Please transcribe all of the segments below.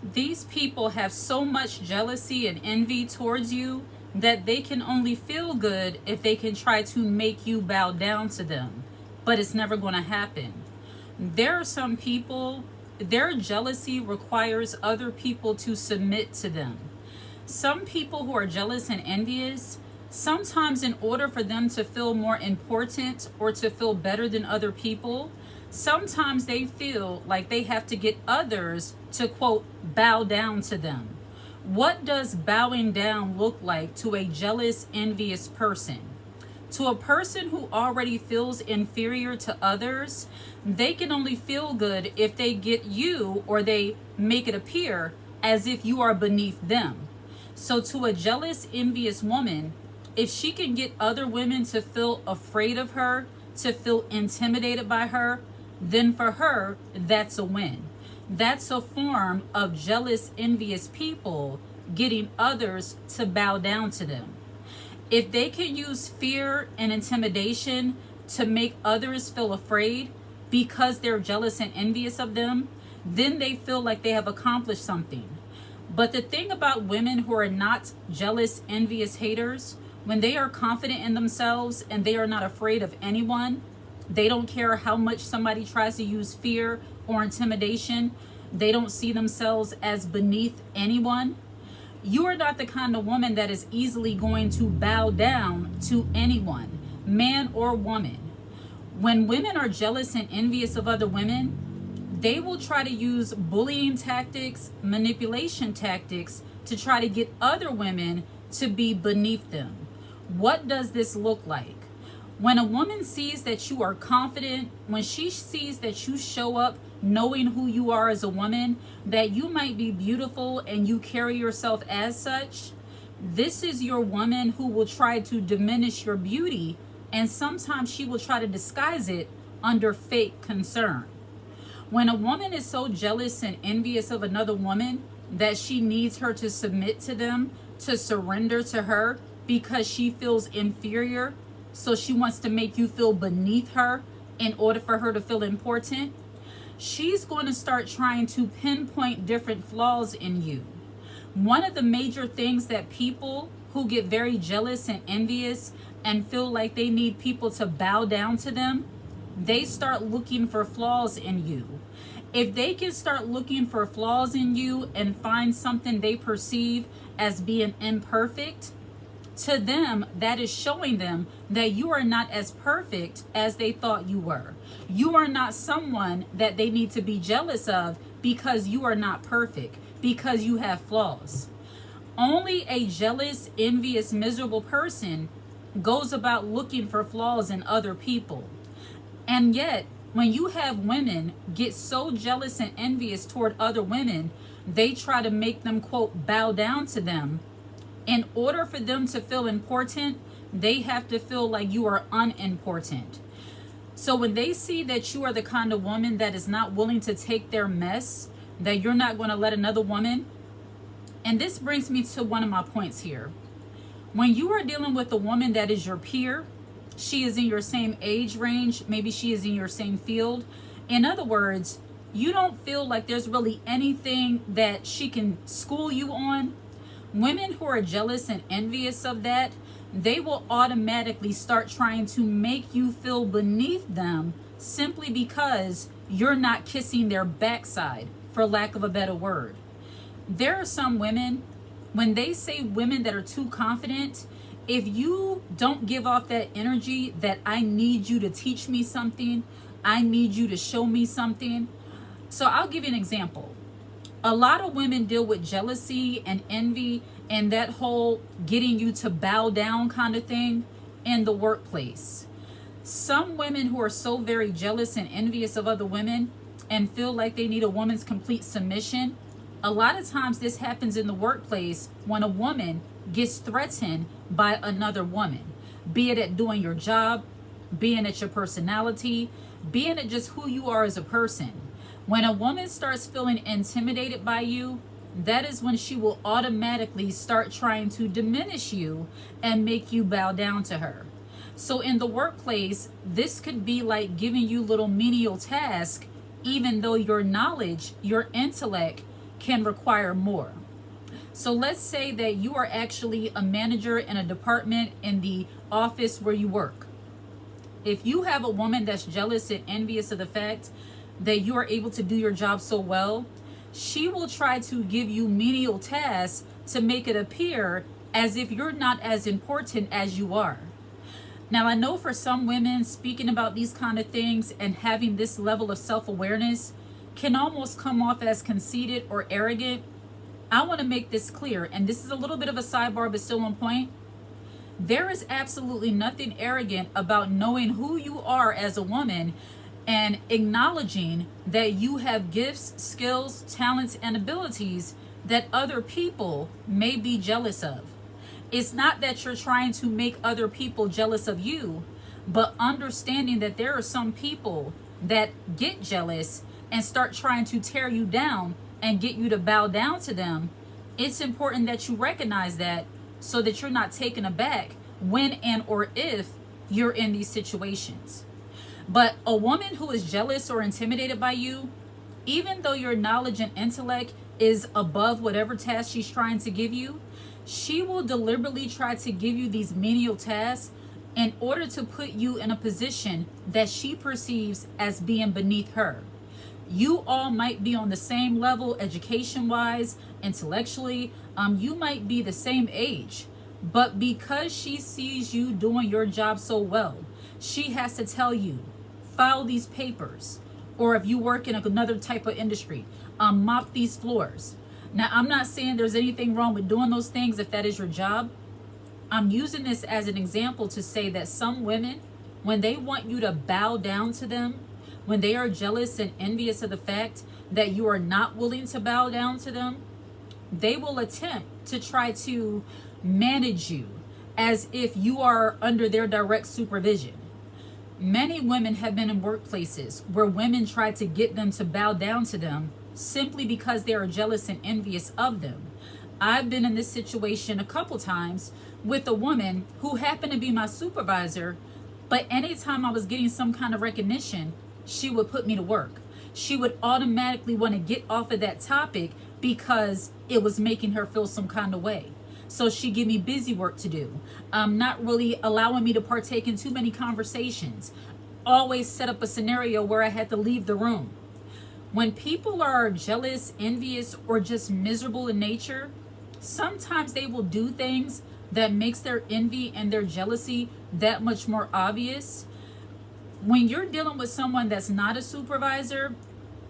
These people have so much jealousy and envy towards you that they can only feel good if they can try to make you bow down to them. But it's never going to happen. There are some people, their jealousy requires other people to submit to them. Some people who are jealous and envious, sometimes in order for them to feel more important or to feel better than other people, sometimes they feel like they have to get others to, quote, bow down to them. What does bowing down look like to a jealous, envious person? To a person who already feels inferior to others, they can only feel good if they get you, or they make it appear as if you are beneath them. So to a jealous, envious woman, if she can get other women to feel afraid of her, to feel intimidated by her, then for her, that's a win. That's a form of jealous, envious people getting others to bow down to them. If they can use fear and intimidation to make others feel afraid because they're jealous and envious of them, then they feel like they have accomplished something. But the thing about women who are not jealous, envious haters, when they are confident in themselves and they are not afraid of anyone, they don't care how much somebody tries to use fear or intimidation. They don't see themselves as beneath anyone. You are not the kind of woman that is easily going to bow down to anyone, man or woman. When women are jealous and envious of other women, they will try to use bullying tactics, manipulation tactics to try to get other women to be beneath them. What does this look like? When a woman sees that you are confident, when she sees that you show up knowing who you are as a woman, that you might be beautiful and you carry yourself as such, this is your woman who will try to diminish your beauty, and sometimes she will try to disguise it under fake concern. When a woman is so jealous and envious of another woman that she needs her to submit to them, to surrender to her because she feels inferior, so she wants to make you feel beneath her in order for her to feel important, she's going to start trying to pinpoint different flaws in you. One of the major things that people who get very jealous and envious and feel like they need people to bow down to them, they start looking for flaws in you. If they can start looking for flaws in you and find something they perceive as being imperfect, to them, that is showing them that you are not as perfect as they thought you were. You are not someone that they need to be jealous of because you are not perfect, because you have flaws. Only a jealous, envious, miserable person goes about looking for flaws in other people. And yet, when you have women get so jealous and envious toward other women, they try to make them, quote, bow down to them. In order for them to feel important, they have to feel like you are unimportant. So when they see that you are the kind of woman that is not willing to take their mess, that you're not going to let another woman, and this brings me to one of my points here. When you are dealing with a woman that is your peer, she is in your same age range, maybe she is in your same field. In other words, you don't feel like there's really anything that she can school you on. Women who are jealous and envious of that, they will automatically start trying to make you feel beneath them simply because you're not kissing their backside, for lack of a better word. There are some women, when they say women that are too confident, if you don't give off that energy that I need you to teach me something, I need you to show me something. So I'll give you an example. A lot of women deal with jealousy and envy and that whole getting you to bow down kind of thing in the workplace. Some women who are so very jealous and envious of other women and feel like they need a woman's complete submission, a lot of times this happens in the workplace when a woman gets threatened by another woman, be it at doing your job, being at your personality, being at just who you are as a person. When a woman starts feeling intimidated by you, that is when she will automatically start trying to diminish you and make you bow down to her. So in the workplace, this could be like giving you little menial tasks, even though your knowledge, your intellect can require more. So let's say that you are actually a manager in a department in the office where you work. If you have a woman that's jealous and envious of the fact that you are able to do your job so well, she will try to give you menial tasks to make it appear as if you're not as important as you are. Now, I know for some women, speaking about these kind of things and having this level of self-awareness can almost come off as conceited or arrogant. I want to make this clear, and this is a little bit of a sidebar, but still on point. There is absolutely nothing arrogant about knowing who you are as a woman and acknowledging that you have gifts, skills, talents, and abilities that other people may be jealous of. It's not that you're trying to make other people jealous of you, but understanding that there are some people that get jealous and start trying to tear you down and get you to bow down to them. It's important that you recognize that so that you're not taken aback when and or if you're in these situations. But a woman who is jealous or intimidated by you, even though your knowledge and intellect is above whatever task she's trying to give you, she will deliberately try to give you these menial tasks in order to put you in a position that she perceives as being beneath her. You all might be on the same level education-wise, intellectually. You might be the same age, but because she sees you doing your job so well, she has to tell you, file these papers, or if you work in another type of industry, mop these floors. Now, I'm not saying there's anything wrong with doing those things if that is your job. I'm using this as an example to say that some women, when they want you to bow down to them, when they are jealous and envious of the fact that you are not willing to bow down to them, they will attempt to try to manage you as if you are under their direct supervision. Many women have been in workplaces where women try to get them to bow down to them simply because they are jealous and envious of them. I've been in this situation a couple times with a woman who happened to be my supervisor, but anytime I was getting some kind of recognition, she would put me to work. She would automatically want to get off of that topic because it was making her feel some kind of way. So she give me busy work to do, not really allowing me to partake in too many conversations, always set up a scenario where I had to leave the room. When people are jealous, envious, or just miserable in nature, sometimes they will do things that makes their envy and their jealousy that much more obvious. When you're dealing with someone that's not a supervisor,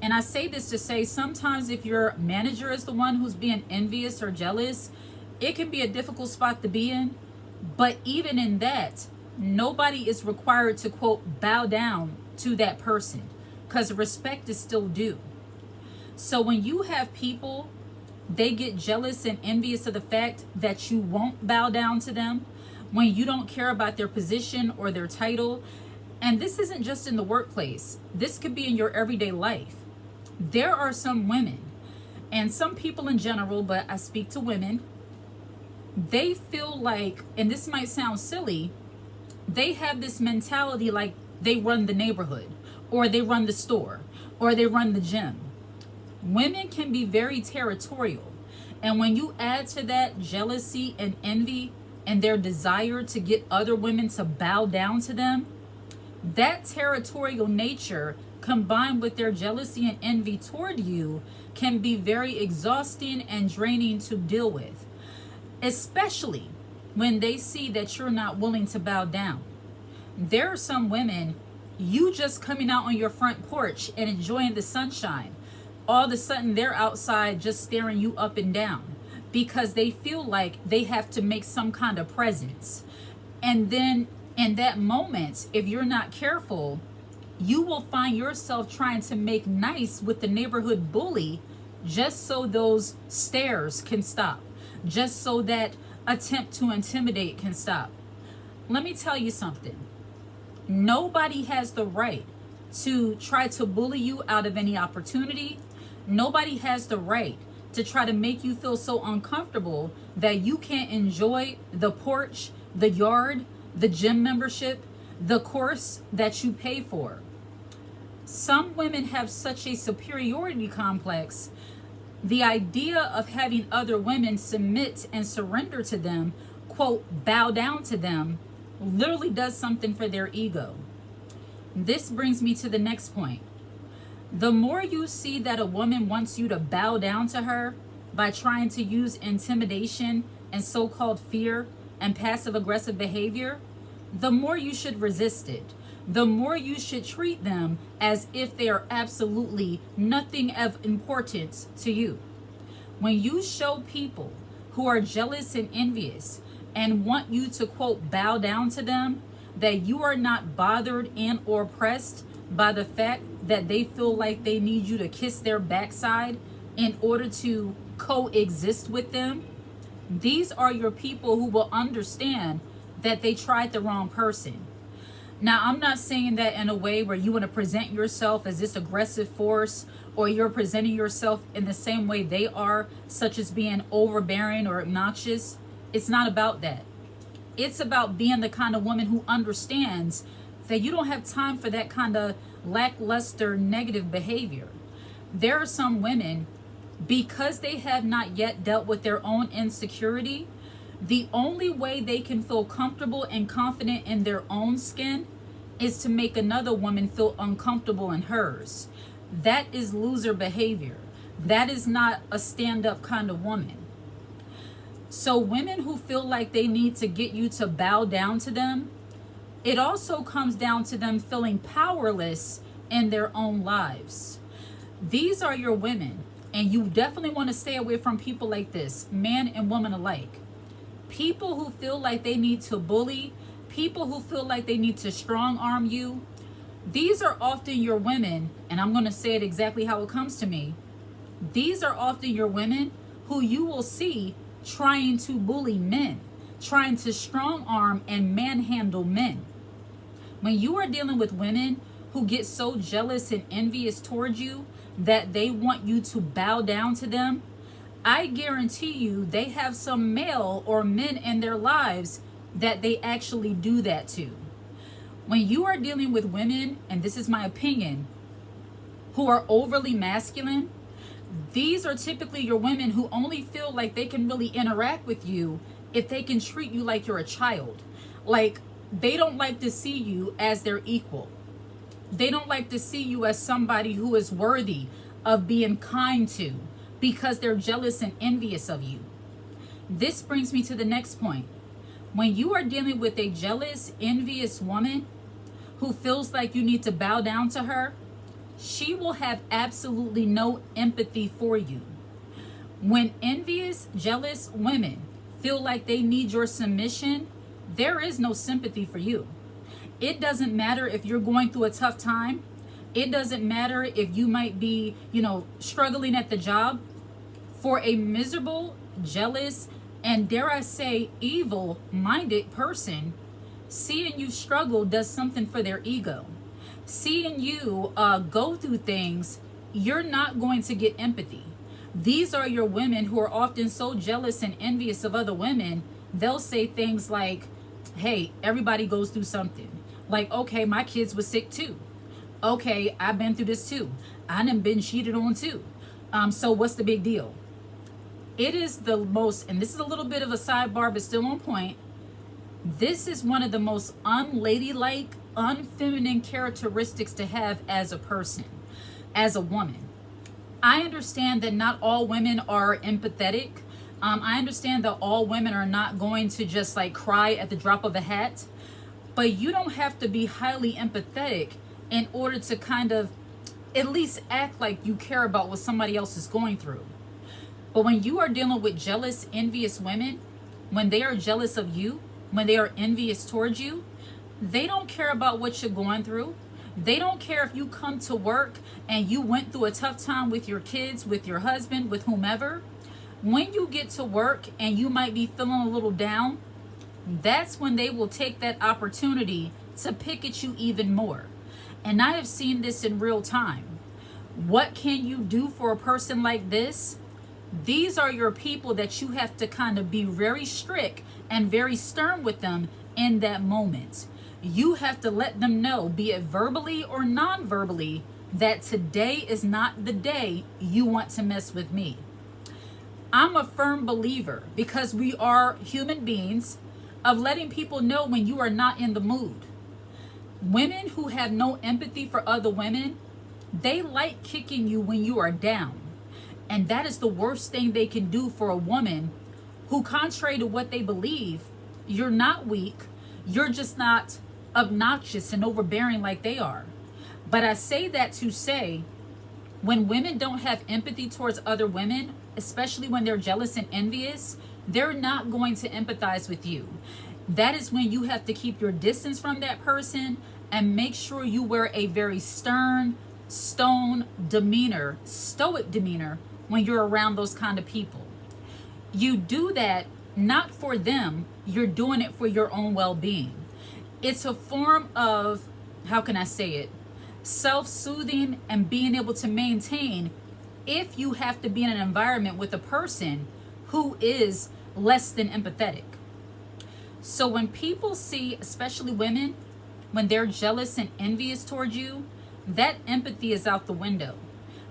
and I say this to say sometimes if your manager is the one who's being envious or jealous, it can be a difficult spot to be in. But even in that, nobody is required to, quote, bow down to that person, because respect is still due. So when you have people, they get jealous and envious of the fact that you won't bow down to them, when you don't care about their position or their title. And this isn't just in the workplace. This could be in your everyday life. There are some women, and some people in general, but I speak to women, they feel like, and this might sound silly, they have this mentality like they run the neighborhood, or they run the store, or they run the gym. Women can be very territorial. And when you add to that jealousy and envy and their desire to get other women to bow down to them, that territorial nature combined with their jealousy and envy toward you can be very exhausting and draining to deal with, especially when they see that you're not willing to bow down. There are some women, you just coming out on your front porch and enjoying the sunshine, all of a sudden they're outside just staring you up and down because they feel like they have to make some kind of presence. And then in that moment, if you're not careful, you will find yourself trying to make nice with the neighborhood bully just so those stares can stop, just so that attempt to intimidate can stop. Let me tell you something. Nobody has the right to try to bully you out of any opportunity. Nobody has the right to try to make you feel so uncomfortable that you can't enjoy the porch, the yard, the gym membership, the course that you pay for. Some women have such a superiority complex The idea of having other women submit and surrender to them, quote, bow down to them, literally does something for their ego. This brings me to the next point. The more you see that a woman wants you to bow down to her by trying to use intimidation and so-called fear and passive aggressive behavior, the more you should resist it. The more you should treat them as if they are absolutely nothing of importance to you. When you show people who are jealous and envious and want you to, quote, bow down to them, that you are not bothered and or pressed by the fact that they feel like they need you to kiss their backside in order to coexist with them, these are your people who will understand that they tried the wrong person. Now, I'm not saying that in a way where you want to present yourself as this aggressive force, or you're presenting yourself in the same way they are, such as being overbearing or obnoxious. It's not about that. It's about being the kind of woman who understands that you don't have time for that kind of lackluster negative behavior. There are some women, because they have not yet dealt with their own insecurity, the only way they can feel comfortable and confident in their own skin is to make another woman feel uncomfortable in hers. That is loser behavior. That is not a stand-up kind of woman. So women who feel like they need to get you to bow down to them, it also comes down to them feeling powerless in their own lives. These are your women, and you definitely want to stay away from people like this, man and woman alike. People who feel like they need to bully, people who feel like they need to strong arm you. These are often your women, and I'm going to say it exactly how it comes to me. These are often your women who you will see trying to bully men, trying to strong arm and manhandle men. When you are dealing with women who get so jealous and envious towards you that they want you to bow down to them, I guarantee you they have some male or men in their lives that they actually do that to. When you are dealing with women, and this is my opinion, who are overly masculine, these are typically your women who only feel like they can really interact with you if they can treat you like you're a child. Like, they don't like to see you as their equal. They don't like to see you as somebody who is worthy of being kind to, because they're jealous and envious of you. This brings me to the next point. When you are dealing with a jealous, envious woman who feels like you need to bow down to her, she will have absolutely no empathy for you. When envious, jealous women feel like they need your submission, there is no sympathy for you. It doesn't matter if you're going through a tough time. It doesn't matter if you might be, struggling at the job. For a miserable, jealous, and dare I say, evil-minded person, seeing you struggle does something for their ego. Seeing you go through things, you're not going to get empathy. These are your women who are often so jealous and envious of other women, they'll say things like, hey, everybody goes through something. Like, okay, my kids were sick too. Okay, I've been through this too. I done been cheated on too. So what's the big deal? It is the most, and this is a little bit of a sidebar, but still on point. This is one of the most unladylike, unfeminine characteristics to have as a person, as a woman. I understand that not all women are empathetic. I understand that all women are not going to just like cry at the drop of a hat, but you don't have to be highly empathetic in order to kind of at least act like you care about what somebody else is going through. But when you are dealing with jealous, envious women, when they are jealous of you, when they are envious towards you, they don't care about what you're going through. They don't care if you come to work and you went through a tough time with your kids, with your husband, with whomever. When you get to work and you might be feeling a little down, that's when they will take that opportunity to pick at you even more. And I have seen this in real time. What can you do for a person like this? These are your people that you have to kind of be very strict and very stern with them in that moment. You have to let them know, be it verbally or non-verbally, that today is not the day you want to mess with me. I'm a firm believer, because we are human beings, of letting people know when you are not in the mood. Women who have no empathy for other women, they like kicking you when you are down. And that is the worst thing they can do for a woman who, contrary to what they believe, you're not weak, you're just not obnoxious and overbearing like they are. But I say that to say, when women don't have empathy towards other women, especially when they're jealous and envious, they're not going to empathize with you. That is when you have to keep your distance from that person and make sure you wear a very stern, stoic demeanor when you're around those kind of people. You do that not for them, you're doing it for your own well-being. It's a form of, how can I say it, self-soothing and being able to maintain if you have to be in an environment with a person who is less than empathetic. So when people see, especially women, when they're jealous and envious towards you, that empathy is out the window.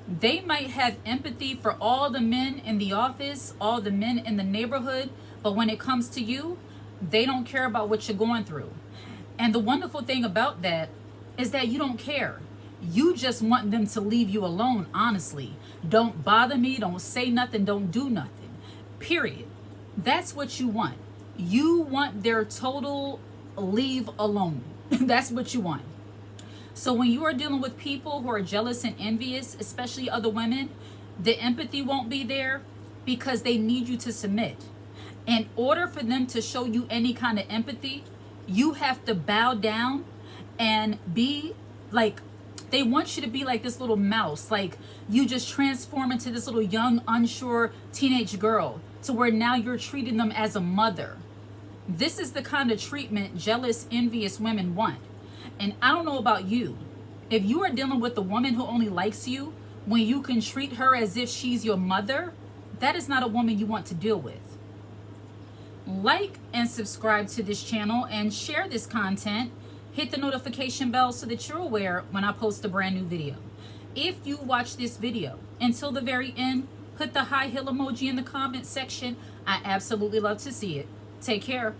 They might have empathy for all the men in the office, all the men in the neighborhood, but when it comes to you, they don't care about what you're going through. And the wonderful thing about that is that you don't care. You just want them to leave you alone, honestly. Don't bother me, don't say nothing, don't do nothing. Period. That's what you want. You want their total leave alone. That's what you want. So when you are dealing with people who are jealous and envious, especially other women, the empathy won't be there because they need you to submit. In order for them to show you any kind of empathy, you have to bow down and be like, they want you to be like this little mouse, like you just transform into this little young, unsure teenage girl to where now you're treating them as a mother. This is the kind of treatment jealous, envious women want. And I don't know about you. If you are dealing with a woman who only likes you when you can treat her as if she's your mother, that is not a woman you want to deal with. Like and subscribe to this channel and share this content. Hit the notification bell so that you're aware when I post a brand new video. If you watch this video until the very end, put the high heel emoji in the comment section. I absolutely love to see it. Take care.